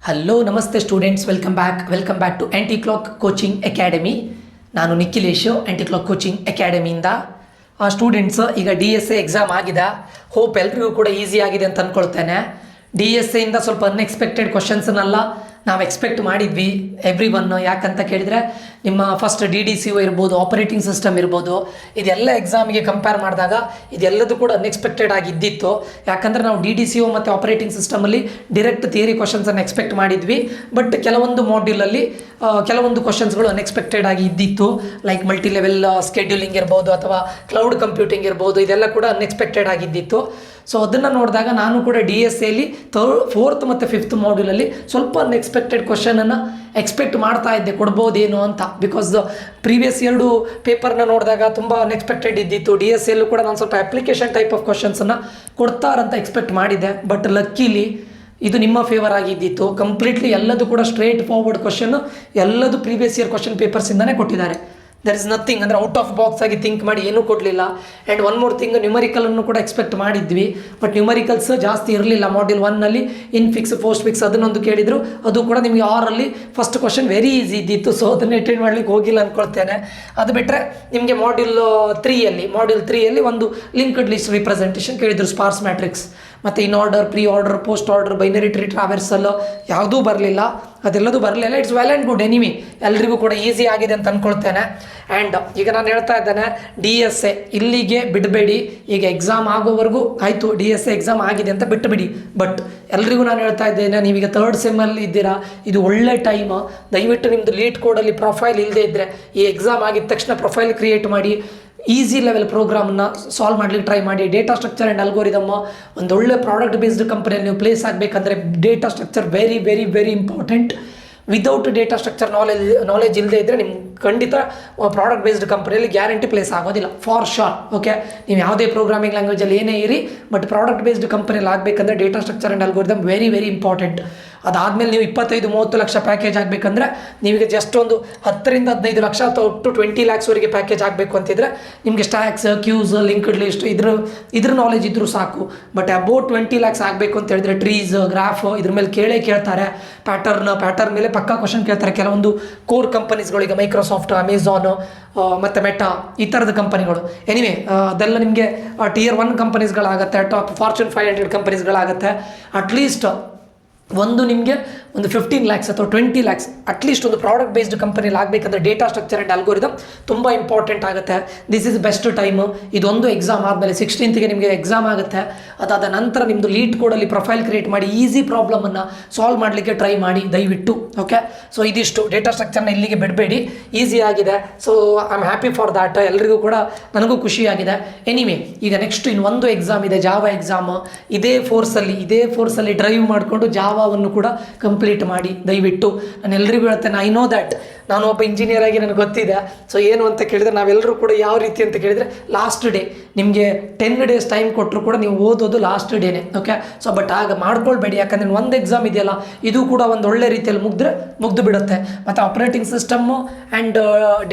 Hello ನಮಸ್ತೆ students, welcome back to anti clock coaching academy. ನಾನು Nikhilesh, anti clock coaching ಅಕಾಡೆಮಿಯಿಂದ. Students, ಈಗ DSA exam ಆಗಿದೆ. ಹೋಪ್ ಎಲ್ರಿಗೂ ಕೂಡ ಈಸಿ ಆಗಿದೆ ಅಂತ ಅಂದ್ಕೊಳ್ತೇನೆ. DSAಯಿಂದ ಸ್ವಲ್ಪ ಅನ್ಎಕ್ಸ್ಪೆಕ್ಟೆಡ್ ಕ್ವಶನ್ಸನ್ನೆಲ್ಲ ನಾವು ಎಕ್ಸ್ಪೆಕ್ಟ್ ಮಾಡಿದ್ವಿ ಎವ್ರಿ ಒನ್. ಯಾಕಂತ ಕೇಳಿದರೆ ನಿಮ್ಮ ಫಸ್ಟ್ DDCO ಇರ್ಬೋದು, ಆಪರೇಟಿಂಗ್ ಸಿಸ್ಟಮ್ ಇರ್ಬೋದು, ಇದೆಲ್ಲ ಎಕ್ಸಾಮಿಗೆ ಕಂಪೇರ್ ಮಾಡಿದಾಗ ಇದೆಲ್ಲದೂ ಕೂಡ ಅನ್ಎಕ್ಸ್ಪೆಕ್ಟೆಡ್ ಆಗಿ ಇದ್ದಿತ್ತು. ಯಾಕಂದರೆ ನಾವು DDCO ಮತ್ತು ಆಪರೇಟಿಂಗ್ ಸಿಸ್ಟಮಲ್ಲಿ ಡೈರೆಕ್ಟ್ ಥಿಯರಿ ಕ್ವಶನ್ಸನ್ನು ಎಕ್ಸ್ಪೆಕ್ಟ್ ಮಾಡಿದ್ವಿ. ಬಟ್ ಕೆಲವೊಂದು ಮಾಡ್ಯೂಲಲ್ಲಿ ಕೆಲವೊಂದು ಕ್ವಶನ್ಸ್ಗಳು ಅನ್ಎಕ್ಸ್ಪೆಕ್ಟೆಡ್ ಆಗಿ ಇದ್ದಿತ್ತು. ಲೈಕ್ ಮಲ್ಟಿ ಲೆವೆಲ್ ಸ್ಕೆಡ್ಯೂಲಿಂಗ್ ಇರ್ಬೋದು ಅಥವಾ ಕ್ಲೌಡ್ ಕಂಪ್ಯೂಟಿಂಗ್ ಇರ್ಬೋದು, ಇದೆಲ್ಲ ಕೂಡ ಅನ್ಎಕ್ಸ್ಪೆಕ್ಟೆಡ್ ಆಗಿದ್ದಿತ್ತು. ಸೊ ಅದನ್ನು ನೋಡಿದಾಗ ನಾನು ಕೂಡ DSAಲಿ 4th ಮತ್ತು 5th ಮಾಡ್ಯೂಲಲ್ಲಿ ಸ್ವಲ್ಪ ಅನ್ಎಕ್ಸ್ಪೆಕ್ಟೆಡ್ ಕ್ವಶನನ್ನು ಎಕ್ಸ್ಪೆಕ್ಟ್ ಮಾಡ್ತಾ ಇದ್ದೆ, ಕೊಡ್ಬೋದೇನು ಅಂತ. ಬಿಕಾಸ್ ಪ್ರೀವಿಯಸ್ 2 ಪೇಪರ್ನ ನೋಡಿದಾಗ ತುಂಬ ಅನ್ಎಕ್ಸ್ಪೆಕ್ಟೆಡ್ ಇದ್ದಿತ್ತು. DSAಲ್ಲೂ ಕೂಡ ನಾನು ಸ್ವಲ್ಪ ಅಪ್ಲಿಕೇಶನ್ ಟೈಪ್ ಆಫ್ ಕ್ವಶನ್ಸನ್ನು ಕೊಡ್ತಾರಂತ ಎಕ್ಸ್ಪೆಕ್ಟ್ ಮಾಡಿದ್ದೆ. ಬಟ್ ಲಕ್ಕಿಲಿ ಇದು ನಿಮ್ಮ ಫೇವರ್ ಆಗಿದ್ದಿತ್ತು. ಕಂಪ್ಲೀಟ್ಲಿ ಎಲ್ಲದೂ ಕೂಡ ಸ್ಟ್ರೇಟ್ ಫಾರ್ವರ್ಡ್ ಕ್ವಶನ್, ಎಲ್ಲದು ಪ್ರೀವಿಯಸ್ ಇಯರ್ ಕ್ವಶನ್ ಪೇಪರ್ಸಿಂದನೇ ಕೊಟ್ಟಿದ್ದಾರೆ. ದರ್ ಇಸ್ ನಥಿಂಗ್, ಅಂದರೆ ಔಟ್ ಆಫ್ ಬಾಕ್ಸ್ ಆಗಿ ಥಿಂಕ್ ಮಾಡಿ ಏನೂ ಕೊಡಲಿಲ್ಲ. ಆ್ಯಂಡ್ ಒನ್ ಮೋರ್ ಥಿಂಗ್, ನ್ಯೂಮರಿಕಲನ್ನು ಕೂಡ ಎಕ್ಸ್ಪೆಕ್ಟ್ ಮಾಡಿದ್ವಿ. ಬಟ್ ನ್ಯೂಮರಿಕಲ್ಸ್ ಜಾಸ್ತಿ ಇರಲಿಲ್ಲ. ಮಾಡ್ಯೂಲ್ 1ನಲ್ಲಿ ಇನ್ಫಿಕ್ಸ್, ಪೋಸ್ಟ್ ಫಿಕ್ಸ್ ಅದನ್ನೊಂದು ಕೇಳಿದರು. ಅದು ಕೂಡ ನಿಮಗೆ 6ರಲ್ಲಿ ಫಸ್ಟ್ ಕ್ವಶನ್ ವೆರಿ ಈಸಿ ಇದ್ದಿತ್ತು. ಸೊ ಅದನ್ನು ಅಟೆಂಡ್ ಮಾಡ್ಲಿಕ್ಕೆ ಹೋಗಿಲ್ಲ ಅಂದ್ಕೊಳ್ತೇನೆ. ಅದು ಬಿಟ್ಟರೆ ನಿಮಗೆ ಮಾಡ್ಯೂಲ್ 3ಯಲ್ಲಿ ಒಂದು ಲಿಂಕ್ಡ್ ಲಿಸ್ಟ್ ರಿಪ್ರೆಸೆಂಟೇಷನ್ ಕೇಳಿದರು, ಸ್ಪಾರ್ಸ್ ಮ್ಯಾಟ್ರಿಕ್ಸ್. ಮತ್ತು in order, pre order, post order, binary tree traversal ಯಾವುದೂ ಬರಲಿಲ್ಲ. ಅದೆಲ್ಲದೂ ಬರಲಿಲ್ಲ. It's well and good. ಎನಿಮಿ ಎಲ್ರಿಗೂ ಕೂಡ ಈಸಿ ಆಗಿದೆ ಅಂತ ಅಂದ್ಕೊಳ್ತೇನೆ. ಆ್ಯಂಡ್ ಈಗ ನಾನು ಹೇಳ್ತಾ ಇದ್ದೇನೆ, DSA ಇಲ್ಲಿಗೆ ಬಿಡಬೇಡಿ. ಈಗ ಎಕ್ಸಾಮ್ ಆಗೋವರೆಗೂ ಆಯಿತು, DSA ಎಕ್ಸಾಮ್ ಆಗಿದೆ ಅಂತ ಬಿಟ್ಟುಬಿಡಿ. ಬಟ್ ಎಲ್ರಿಗೂ ನಾನು ಹೇಳ್ತಾ ಇದ್ದೇನೆ, ನೀವೀಗ 3rd ಸೆಮ್ಮಲ್ಲಿ ಇದ್ದೀರಾ, ಇದು ಒಳ್ಳೆ ಟೈಮ್. ದಯವಿಟ್ಟು ನಿಮ್ಮದು ಲೀಡ್ ಕೋಡಲ್ಲಿ ಪ್ರೊಫೈಲ್ ಇಲ್ಲದೆ ಇದ್ದರೆ ಈ ಎಕ್ಸಾಮ್ ಆಗಿದ ತಕ್ಷಣ ಪ್ರೊಫೈಲ್ ಕ್ರಿಯೇಟ್ ಮಾಡಿ ಈಸಿ ಲೆವೆಲ್ ಪ್ರೋಗ್ರಾಮನ್ನು ಸಾಲ್ವ್ ಮಾಡ್ಲಿಕ್ಕೆ ಟ್ರೈ ಮಾಡಿ. ಡೇಟಾ ಸ್ಟ್ರಕ್ಚರ್ ಆ್ಯಂಡ್ ಅಲ್ಗೋರಿದಮ್, ಒಂದು ಒಳ್ಳೆ ಪ್ರಾಡಕ್ಟ್ ಬೇಸ್ಡ್ ಕಂಪನಿಯಲ್ಲಿ ನೀವು ಪ್ಲೇಸ್ ಆಗಬೇಕಂದ್ರೆ data structure very very very important. Without data structure knowledge ಇಲ್ಲದೆ ಇದ್ದರೆ ನಿಮ್ಗೆ ಖಂಡಿತ ಪ್ರಾಡಕ್ಟ್ ಬೇಸ್ಡ್ ಕಂಪನಿಯಲ್ಲಿ ಗ್ಯಾರಂಟಿ ಪ್ಲೇಸ್ ಆಗೋದಿಲ್ಲ, ಫಾರ್ ಶೋರ್. ಓಕೆ, ನೀವು ಯಾವುದೇ ಪ್ರೋಗ್ರಾಮಿಂಗ್ ಲ್ಯಾಂಗ್ವೇಜಲ್ಲಿ ಏನೇ ಇರಿ, ಬಟ್ ಪ್ರಾಡಕ್ಟ್ ಬೇಸ್ಡ್ ಕಂಪನಿಯಲ್ಲಿ ಆಗಬೇಕಂದ್ರೆ data structure and algorithm very very important. ಅದಾದಮೇಲೆ ನೀವು 25-30 ಲಕ್ಷ ಪ್ಯಾಕೇಜ್ ಆಗಬೇಕಂದ್ರೆ ನಿಮಗೆ ಜಸ್ಟ್ ಒಂದು 10ರಿಂದ 15 ಲಕ್ಷ ಅಥವಾ ಒಟ್ಟು 20 ಲ್ಯಾಕ್ಸ್ವರೆಗೆ ಪ್ಯಾಕೇಜ್ ಆಗಬೇಕು ಅಂತಿದ್ರೆ ನಿಮಗೆ ಸ್ಟ್ಯಾಕ್ಸ್, ಕ್ಯೂಸ್, ಲಿಂಕ್ಡ್ ಲಿಸ್ಟ್ ಇದ್ರ ನಾಲೆಜ್ ಇದ್ರೂ ಸಾಕು. ಬಟ್ ಅಬೌಟ್ 20 ಲ್ಯಾಕ್ಸ್ ಆಗಬೇಕು ಅಂತ ಹೇಳಿದ್ರೆ ಟ್ರೀಸ್, ಗ್ರಾಫ್ ಇದ್ರ ಮೇಲೆ ಕೇಳ್ತಾರೆ. ಪ್ಯಾಟರ್ನ್ ಮೇಲೆ ಪಕ್ಕಾ ಕ್ವಶನ್ ಕೇಳ್ತಾರೆ. ಕೆಲವೊಂದು ಕೋರ್ ಕಂಪನೀಸ್ಗಳಿಗೆ ಮೈಕ್ರೋಸಾಫ್ಟ್, ಅಮೆಝಾನ್ ಮತ್ತು ಮೆಟಾ ಈ ಥರದ ಕಂಪನಿಗಳು. ಎನಿವೆ ಅದೆಲ್ಲ ನಿಮಗೆ Tier 1 ಕಂಪನೀಸ್ಗಳಾಗುತ್ತೆ, ಟಾಪ್ ಫಾರ್ಚೂನ್ 500 ಕಂಪನೀಸ್ಗಳಾಗುತ್ತೆ. ಅಟ್ಲೀಸ್ಟ್ ನಿಮಗೆ ಒಂದು 15 ಲ್ಯಾಕ್ಸ್ ಅಥವಾ 20 ಲ್ಯಾಕ್ಸ್ ಅಟ್ಲೀಸ್ಟ್ ಒಂದು ಪ್ರಾಡಕ್ಟ್ ಬೇಸ್ಡ್ ಕಂಪನಿಯಲ್ಲಿ ಆಗಬೇಕಂದ್ರೆ ಡೇಟಾ ಸ್ಟ್ರಕ್ಚರ್ ಆ್ಯಂಡ್ ಅಲ್ಗೋರಿದಮ್ ತುಂಬ ಇಂಪಾರ್ಟೆಂಟ್ ಆಗುತ್ತೆ. This is best time. ಇದೊಂದು ಎಕ್ಸಾಮ್ ಆದಮೇಲೆ 16th ನಿಮಗೆ ಎಕ್ಸಾಮ್ ಆಗುತ್ತೆ. ಅದಾದ ನಂತರ ನಿಮ್ಮದು ಲೀಡ್ ಕೋಡಲ್ಲಿ ಪ್ರೊಫೈಲ್ ಕ್ರಿಯೇಟ್ ಮಾಡಿ ಈಸಿ ಪ್ರಾಬ್ಲಮನ್ನು ಸಾಲ್ವ್ ಮಾಡಲಿಕ್ಕೆ ಟ್ರೈ ಮಾಡಿ ದಯವಿಟ್ಟು. ಓಕೆ, ಸೊ ಇದಿಷ್ಟು. ಡೇಟಾ ಸ್ಟ್ರಕ್ಚರ್ನ ಇಲ್ಲಿಗೆ ಬಿಡಬೇಡಿ, ಈಸಿ ಆಗಿದೆ. So I am happy for that. ಎಲ್ರಿಗೂ ಕೂಡ ನನಗೂ ಖುಷಿಯಾಗಿದೆ. ಎನಿವೆ, ಈಗ ನೆಕ್ಸ್ಟ್ ಇನ್ನೊಂದು ಎಕ್ಸಾಮ್ ಇದೆ, ಜಾವಾ ಎಕ್ಸಾಮ್. ಇದೇ ಫೋರ್ಸಲ್ಲಿ ಡ್ರೈವ್ ಮಾಡಿಕೊಂಡು ಜಾವಾವನ್ನು ಕೂಡ ಕಂಪ್ಲೀಟ್ ಮಾಡಿ ದಯವಿಟ್ಟು. ನಾನು ಎಲ್ರಿಗೂ ಹೇಳ್ತೇನೆ, ಐ ನೋ ದ್ಯಾಟ್ ನಾನು ಒಬ್ಬ ಇಂಜಿನಿಯರ್ ಆಗಿ ನನಗೆ ಗೊತ್ತಿದೆ. ಸೊ ಏನು ಅಂತ ಕೇಳಿದರೆ ನಾವೆಲ್ಲರೂ ಕೂಡ ಯಾವ ರೀತಿ ಅಂತ ಕೇಳಿದರೆ ಲಾಸ್ಟ್ ಡೇ ನಿಮಗೆ 10 ಡೇಸ್ ಟೈಮ್ ಕೊಟ್ಟರು ಕೂಡ ನೀವು ಓದೋದು ಲಾಸ್ಟ್ ಡೇನೆ. ಓಕೆ, ಸೊ ಬಟ್ ಆಗ ಮಾಡ್ಕೊಳ್ಬೇಡಿ. ಯಾಕಂದರೆ ಒಂದು ಎಕ್ಸಾಮ್ ಇದೆಯಲ್ಲ, ಇದು ಕೂಡ ಒಂದು ಒಳ್ಳೆ ರೀತಿಯಲ್ಲಿ ಮುಗ್ದು ಬಿಡುತ್ತೆ. ಮತ್ತು ಆಪರೇಟಿಂಗ್ ಸಿಸ್ಟಮ್ಮು ಆ್ಯಂಡ್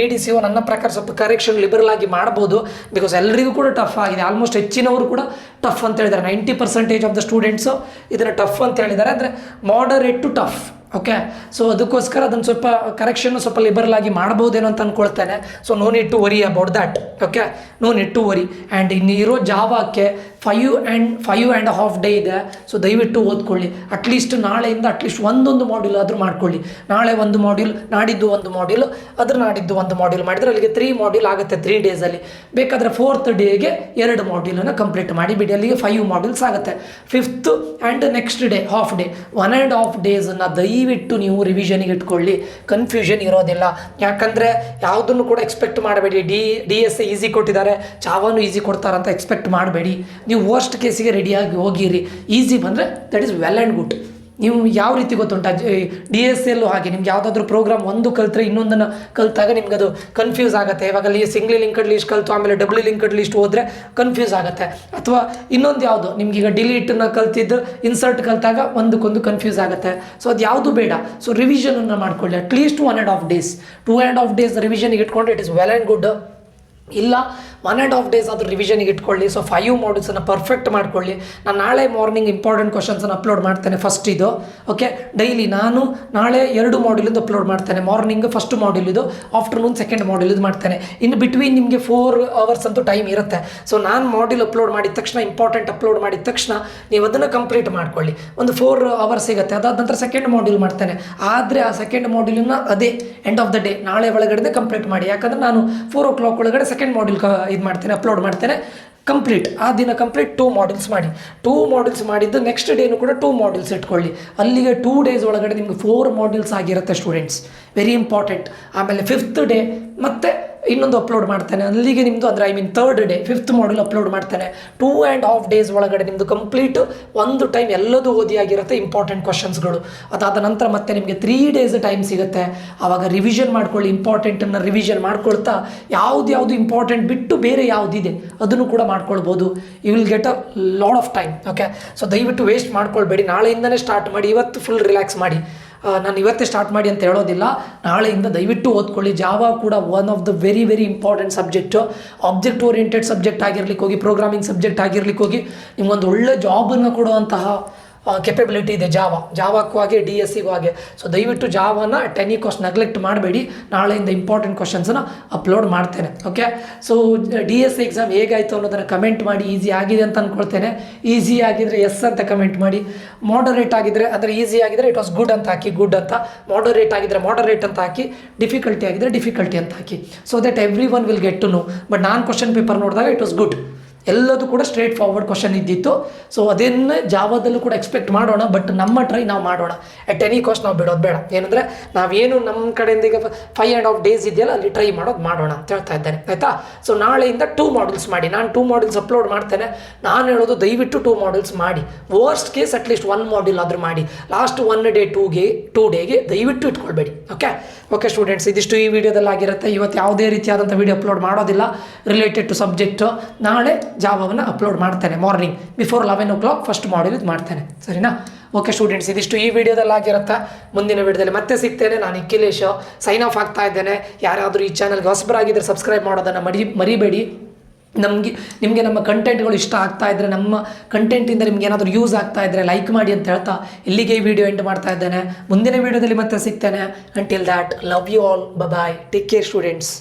DDCO ನನ್ನ ಪ್ರಕಾರ ಸ್ವಲ್ಪ ಕರೆಕ್ಷನ್ ಲಿಬರಲ್ ಆಗಿ ಮಾಡ್ಬೋದು. ಬಿಕಾಸ್ ಎಲ್ಲರಿಗೂ ಕೂಡ ಟಫ್ ಆಗಿದೆ. ಆಲ್ಮೋಸ್ಟ್ ಹೆಚ್ಚಿನವರು ಕೂಡ ಟಫ್ ಅಂತ ಹೇಳಿದ್ದಾರೆ. 90% ಆಫ್ ದ ಸ್ಟೂಡೆಂಟ್ಸು ಇದನ್ನು ಟಫ್ ಅಂತ ಹೇಳಿದ್ದಾರೆ. ಅಂದರೆ moderate to tough. Okay, so ಅದಕ್ಕೋಸ್ಕರ ಅದನ್ನು ಸ್ವಲ್ಪ ಕರೆಕ್ಷನ್ನು ಸ್ವಲ್ಪ ಲಿಬರಲ್ ಆಗಿ ಮಾಡ್ಬೋದೇನೋ ಅಂತ ಅಂದ್ಕೊಳ್ತೇನೆ. So no need to worry about that. Okay, no need to worry. And ಇನ್ನು ಇರೋ ಜಾವಾಕ್ಕೆ 5.5 ಡೇ ಇದೆ. ಸೊ ದಯವಿಟ್ಟು ಓದ್ಕೊಳ್ಳಿ. ಅಟ್ಲೀಸ್ಟ್ ನಾಳೆಯಿಂದ ಅಟ್ಲೀಸ್ಟ್ ಒಂದೊಂದು ಮಾಡ್ಯೂಲ್ ಆದರೂ ಮಾಡ್ಕೊಳ್ಳಿ. ನಾಳೆ ಒಂದು ಮಾಡ್ಯೂಲ್, ನಾಡಿದ್ದು ಒಂದು ಮಾಡ್ಯೂಲ್, ನಾಡಿದ್ದು ಒಂದು ಮಾಡ್ಯೂಲ್ ಮಾಡಿದರೆ ಅಲ್ಲಿಗೆ 3 ಮಾಡ್ಯೂಲ್ ಆಗುತ್ತೆ 3 ಡೇಸಲ್ಲಿ. ಬೇಕಾದರೆ 4th ಡೇಗೆ 2 ಮಾಡ್ಯೂಲನ್ನು ಕಂಪ್ಲೀಟ್ ಮಾಡಿಬಿಡಿ. ಅಲ್ಲಿಗೆ 5 ಮಾಡ್ಯೂಲ್ಸ್ ಆಗುತ್ತೆ. 5th and next day half day, 1.5 ಡೇಸನ್ನು ದಯವಿಟ್ಟು ನೀವು ರಿವಿಷನಿಗೆ ಇಟ್ಕೊಳ್ಳಿ. ಕನ್ಫ್ಯೂಷನ್ ಇರೋದಿಲ್ಲ. ಯಾಕಂದರೆ ಯಾವುದನ್ನು ಕೂಡ ಎಕ್ಸ್ಪೆಕ್ಟ್ ಮಾಡಬೇಡಿ. DSA ಈಸಿ ಕೊಟ್ಟಿದ್ದಾರೆ, ಜಾವಾನು ಈಸಿ ಕೊಡ್ತಾರಂತ ಎಕ್ಸ್ಪೆಕ್ಟ್ ಮಾಡಬೇಡಿ. ನೀವು ವರ್ಸ್ಟ್ ಕೇಸಿಗೆ ರೆಡಿಯಾಗಿ ಹೋಗಿರಿ. ಈಸಿ ಬಂದರೆ that is well and good. ನೀವು ಯಾವ ರೀತಿ ಗೊತ್ತುಂಟ, DSAಲ್ಲೂ ಹಾಗೆ ನಿಮ್ಗೆ ಯಾವುದಾದ್ರೂ ಪ್ರೋಗ್ರಾಮ್ ಒಂದು ಕಲ್ತ್ರೆ ಇನ್ನೊಂದನ್ನು ಕಲಿತಾಗ ನಿಮ್ಗೆ ಅದು ಕನ್ಫ್ಯೂಸ್ ಆಗುತ್ತೆ. ಇವಾಗ ಸಿಂಗ್ಲಿ ಲಿಂಕ್ಡ್ ಲಿಸ್ಟ್ ಕಲಿತು ಆಮೇಲೆ ಡಬ್ಲಿ ಲಿಂಕ್ಡ್ ಲಿಸ್ಟ್ ಹೋದರೆ ಕನ್ಫ್ಯೂಸ್ ಆಗುತ್ತೆ. ಅಥವಾ ಇನ್ನೊಂದು ಯಾವುದು ನಿಮ್ಗೀಗ ಡಿಲೀಟನ್ನು ಕಲ್ತಿದ್ದು ಇನ್ಸರ್ಟ್ ಕಲಿತಾಗ ಒಂದಕ್ಕೊಂದು ಕನ್ಫ್ಯೂಸ್ ಆಗುತ್ತೆ. ಸೊ ಅದು ಯಾವುದು ಬೇಡ. ಸೊ ರಿವಿಷನನ್ನು ಮಾಡ್ಕೊಳ್ಳಿ. ಅಟ್ಲೀಸ್ಟ್ 1.5 ಡೇಸ್ 2.5 ಡೇಸ್ ರಿವಿಷನ್ಗೆ ಇಟ್ಕೊಂಡ್ರೆ it is well and good. ಇಲ್ಲ 1.5 ಡೇಸ್ ಆದರೂ ರಿವಿಷನಿಗೆ ಇಟ್ಕೊಳ್ಳಿ. ಸೊ 5 ಮಾಡ್ಯೂಲ್ಸನ್ನು ಪರ್ಫೆಕ್ಟ್ ಮಾಡ್ಕೊಳ್ಳಿ. ನಾನು ನಾಳೆ ಮಾರ್ನಿಂಗ್ ಇಂಪಾರ್ಟೆಂಟ್ ಕ್ವಶನ್ಸನ್ನು ಅಪ್ಲೋಡ್ ಮಾಡ್ತೇನೆ ಫಸ್ಟ್ ಇದು. ಓಕೆ, ಡೈಲಿ ನಾನು ನಾಳೆ 2 ಮಾಡ್ಯೂಲಿಂದು ಅಪ್ಲೋಡ್ ಮಾಡ್ತೇನೆ. ಮಾರ್ನಿಂಗ್ ಫಸ್ಟ್ ಮಾಡ್ಯೂಲ್ ಇದು, ಆಫ್ಟರ್ನೂನ್ ಸೆಕೆಂಡ್ ಮಾಡ್ಯೂಲ್ ಇದು ಮಾಡ್ತೇನೆ. ಇನ್ನು ಬಿಟ್ವೀನ್ ನಿಮಗೆ 4 ಅವರ್ಸ್ ಅಂತೂ ಟೈಮ್ ಇರುತ್ತೆ. ಸೊ ನಾನು ಮಾಡ್ಯೂಲ್ ಅಪ್ಲೋಡ್ ಮಾಡಿದ ತಕ್ಷಣ, ಇಂಪಾರ್ಟೆಂಟ್ ಅಪ್ಲೋಡ್ ಮಾಡಿದ ತಕ್ಷಣ ನೀವು ಅದನ್ನು ಕಂಪ್ಲೀಟ್ ಮಾಡ್ಕೊಳ್ಳಿ. ಒಂದು 4 ಅವರ್ಸ್ ಸಿಗುತ್ತೆ. ಅದಾದ ನಂತರ ಸೆಕೆಂಡ್ ಮಾಡ್ಯೂಲ್ ಮಾಡ್ತೇನೆ. ಆದರೆ ಆ ಸೆಕೆಂಡ್ ಮಾಡ್ಯೂಲನ್ನು ಅದೇ ಎಂಡ್ ಆಫ್ ದ ಡೇ ನಾಳೆ ಒಳಗಡೆ ಕಂಪ್ಲೀಟ್ ಮಾಡಿ. ಯಾಕಂದರೆ ನಾನು 4 o'clock ಒಳಗಡೆ ಸೆಕೆಂಡ್ ಮಾಡ್ಯೂಲ್ ಇದು ಮಾಡ್ತೇನೆ, ಅಪ್ಲೋಡ್ ಮಾಡ್ತೇನೆ. ಕಂಪ್ಲೀಟ್ ಆ ದಿನ ಕಂಪ್ಲೀಟ್ 2 ಮಾಡ್ಯೂಲ್ಸ್ ಮಾಡಿ. 2 ಮಾಡ್ಯೂಲ್ಸ್ ಮಾಡಿದ್ದು ನೆಕ್ಸ್ಟ್ ಡೇನು ಕೂಡ 2 ಮಾಡ್ಯೂಲ್ಸ್ ಇಟ್ಕೊಳ್ಳಿ. ಅಲ್ಲಿಗೆ 2 ಡೇಸ್ ಒಳಗಡೆ ನಿಮಗೆ 4 ಮಾಡ್ಯೂಲ್ಸ್ ಆಗಿರುತ್ತೆ ಸ್ಟೂಡೆಂಟ್ಸ್. Very important. ಆಮೇಲೆ 5th ಡೇ ಮತ್ತೆ ಇನ್ನೊಂದು ಅಪ್ಲೋಡ್ ಮಾಡ್ತೇನೆ. ಅಲ್ಲಿಗೆ ನಿಮ್ಮದು ಅಂದರೆ third day 5th module upload ಮಾಡ್ತೇನೆ. 2.5 ಡೇಸ್ ಒಳಗಡೆ ನಿಮ್ಮದು ಕಂಪ್ಲೀಟ್ ಒಂದು ಟೈಮ್ ಎಲ್ಲದೂ ಓದಿಯಾಗಿರುತ್ತೆ, ಇಂಪಾರ್ಟೆಂಟ್ ಕ್ವಶನ್ಸ್ಗಳು. ಅದಾದ ನಂತರ ಮತ್ತೆ ನಿಮಗೆ 3 ಡೇಸ್ ಟೈಮ್ ಸಿಗುತ್ತೆ. ಆವಾಗ ರಿವಿಷನ್ ಮಾಡ್ಕೊಳ್ಳಿ. ಇಂಪಾರ್ಟೆಂಟನ್ನು ರಿವಿಷನ್ ಮಾಡ್ಕೊಳ್ತಾ ಯಾವುದು ಇಂಪಾರ್ಟೆಂಟ್ ಬಿಟ್ಟು ಬೇರೆ ಯಾವುದಿದೆ ಅದನ್ನು ಕೂಡ ಮಾಡ್ಕೊಳ್ಬೋದು. You will get a lot of time. Okay, so ದಯವಿಟ್ಟು ವೇಸ್ಟ್ ಮಾಡ್ಕೊಳ್ಬೇಡಿ. ನಾಳೆಯಿಂದನೇ ಸ್ಟಾರ್ಟ್ ಮಾಡಿ. ಇವತ್ತು ಫುಲ್ ರಿಲ್ಯಾಕ್ಸ್ ಮಾಡಿ. ನಾನು ಇವತ್ತೇ ಸ್ಟಾರ್ಟ್ ಮಾಡಿ ಅಂತ ಹೇಳೋದಿಲ್ಲ. ನಾಳೆಯಿಂದ ದಯವಿಟ್ಟು ಓದ್ಕೊಳ್ಳಿ. ಜಾವಾ ಕೂಡ one of the very very important subject. Object oriented subject ಆಗಿರ್ಲಿಕ್ಕೆ ಹೋಗಿ, ಪ್ರೋಗ್ರಾಮಿಂಗ್ ಸಬ್ಜೆಕ್ಟ್ ಆಗಿರ್ಲಿಕ್ಕೆ ಹೋಗಿ ನಿಮಗೊಂದು ಒಳ್ಳೆ ಜಾಬನ್ನು ಕೊಡುವಂತಹ ಕೆಪಬಿಲಿಟಿ ಇದೆ ಜಾವಾಕ್ಕೂ ಹಾಗೆ DSCಗೂ ಹಾಗೆ. ಸೊ ದಯವಿಟ್ಟು ಜಾವಾನ ಟೆನಿ ಕಾಸ್ಟ್ ನೆಗ್ಲೆಕ್ಟ್ ಮಾಡಬೇಡಿ. ನಾಳೆಯಿಂದ ಇಂಪಾರ್ಟೆಂಟ್ ಕ್ವಶನ್ಸನ್ನು ಅಪ್ಲೋಡ್ ಮಾಡ್ತೇನೆ. ಓಕೆ, ಸೊ DSC ಎಕ್ಸಾಮ್ ಹೇಗಾಯಿತು ಅನ್ನೋದನ್ನು ಕಮೆಂಟ್ ಮಾಡಿ. ಈಸಿ ಆಗಿದೆ ಅಂತ ಅಂದ್ಕೊಳ್ತೇನೆ. ಈಸಿ ಆಗಿದ್ರೆ ಎಸ್ ಅಂತ ಕಮೆಂಟ್ ಮಾಡಿ. ಮಾಡರೇಟ್ ಆಗಿದ್ರೆ ಅಂದರೆ ಈಸಿ ಆಗಿದ್ರೆ ಇಟ್ ವಾಸ್ ಗುಡ್ ಅಂತ ಹಾಕಿ, ಗುಡ್ ಅಂತ. ಮಾಡರೇಟ್ ಆಗಿದ್ರೆ ಮಾಡರೇಟ್ ಅಂತ ಹಾಕಿ. ಡಿಫಿಕಲ್ಟಿ ಆಗಿದ್ರೆ ಡಿಫಿಕಲ್ಟಿ ಅಂತ ಹಾಕಿ. So that every one will get to know. But ನಾನು ಕ್ವಶನ್ ಪೇಪರ್ ನೋಡಿದಾಗ ಇಟ್ ವಾಸ್ ಗುಡ್. ಎಲ್ಲದೂ ಕೂಡ ಸ್ಟ್ರೇಟ್ ಫಾರ್ವರ್ಡ್ ಕ್ವಶನ್ ಇದ್ದಿತ್ತು. ಸೊ ಅದನ್ನೇ ಜಾವದಲ್ಲೂ ಕೂಡ ಎಕ್ಸ್ಪೆಕ್ಟ್ ಮಾಡೋಣ. ಬಟ್ ನಮ್ಮ ಟ್ರೈ ನಾವು ಮಾಡೋಣ. ಎಟ್ ಎನಿ ಕಾಸ್ಟ್ ನಾವು ಬಿಡೋದು ಬೇಡ. ಏನಂದರೆ ನಾವೇನು ನಮ್ಮ ಕಡೆಯಿಂದ ಈಗ 5.5 ಡೇಸ್ ಇದೆಯಲ್ಲ, ಅಲ್ಲಿ ಟ್ರೈ ಮಾಡೋಣ ಅಂತ ಹೇಳ್ತಾ ಇದ್ದೇನೆ. ಆಯಿತಾ? ಸೊ ನಾಳೆಯಿಂದ 2 ಮಾಡ್ಯೂಲ್ಸ್ ಮಾಡಿ. ನಾನು 2 ಮಾಡ್ಯೂಲ್ಸ್ ಅಪ್ಲೋಡ್ ಮಾಡ್ತೇನೆ. ನಾನು ಹೇಳೋದು ದಯವಿಟ್ಟು 2 ಮಾಡ್ಯೂಲ್ಸ್ ಮಾಡಿ. ವರ್ಸ್ಟ್ ಕೇಸ್ ಅಟ್ಲೀಸ್ಟ್ 1 ಮಾಡ್ಯೂಲ್ ಆದರೂ ಮಾಡಿ. ಲಾಸ್ಟ್ 1 ಡೇ 2 ಡೇಗೆ ದಯವಿಟ್ಟು ಇಟ್ಕೊಳ್ಬೇಡಿ. ಓಕೆ ಸ್ಟೂಡೆಂಟ್ಸ್, ಇದಿಷ್ಟು ಈ ವಿಡಿಯೋದಲ್ಲಿ ಆಗಿರುತ್ತೆ. ಇವತ್ತು ಯಾವುದೇ ರೀತಿಯಾದಂಥ ವಿಡಿಯೋ ಅಪ್ಲೋಡ್ ಮಾಡೋದಿಲ್ಲ ರಿಲೇಟೆಡ್ ಟು ಸಬ್ಜೆಕ್ಟು. ನಾಳೆ ಜಾವವನ್ನು ಅಪ್ಲೋಡ್ ಮಾಡ್ತೇನೆ. Morning before 11 o'clock first module ಇದು ಮಾಡ್ತೇನೆ. ಸರಿನಾ? ಓಕೆ ಸ್ಟೂಡೆಂಟ್ಸ್, ಇದಿಷ್ಟು ಈ ವಿಡಿಯೋದಲ್ಲಿ ಆಗಿರುತ್ತೆ. ಮುಂದಿನ ವಿಡಿಯೋದಲ್ಲಿ ಮತ್ತೆ ಸಿಗ್ತೇನೆ. ನಾನು ನಿಖಿಲೇಶ್ ಸೈನ್ ಆಫ್ ಆಗ್ತಾ ಇದ್ದೇನೆ. ಯಾರಾದರೂ ಈ ಚಾನಲ್ಗೆ ಹೊಸಬರಾಗಿದ್ದರೆ ಸಬ್ಸ್ಕ್ರೈಬ್ ಮಾಡೋದನ್ನು ಮರಿಬೇಡಿ. ನಿಮಗೆ ನಮ್ಮ ಕಂಟೆಂಟ್ಗಳು ಇಷ್ಟ ಆಗ್ತಾ ಇದ್ದರೆ, ನಮ್ಮ ಕಂಟೆಂಟಿಂದ ನಿಮ್ಗೆ ಏನಾದರೂ ಯೂಸ್ ಆಗ್ತಾ ಇದ್ದರೆ ಲೈಕ್ ಮಾಡಿ ಅಂತ ಹೇಳ್ತಾ ಇಲ್ಲಿಗೆ ಈ ವಿಡಿಯೋ ಎಂಡ್ ಮಾಡ್ತಾ ಇದ್ದೇನೆ. ಮುಂದಿನ ವಿಡಿಯೋದಲ್ಲಿ ಮತ್ತೆ ಸಿಗ್ತೇನೆ. Until that, love you all, bye, take care students.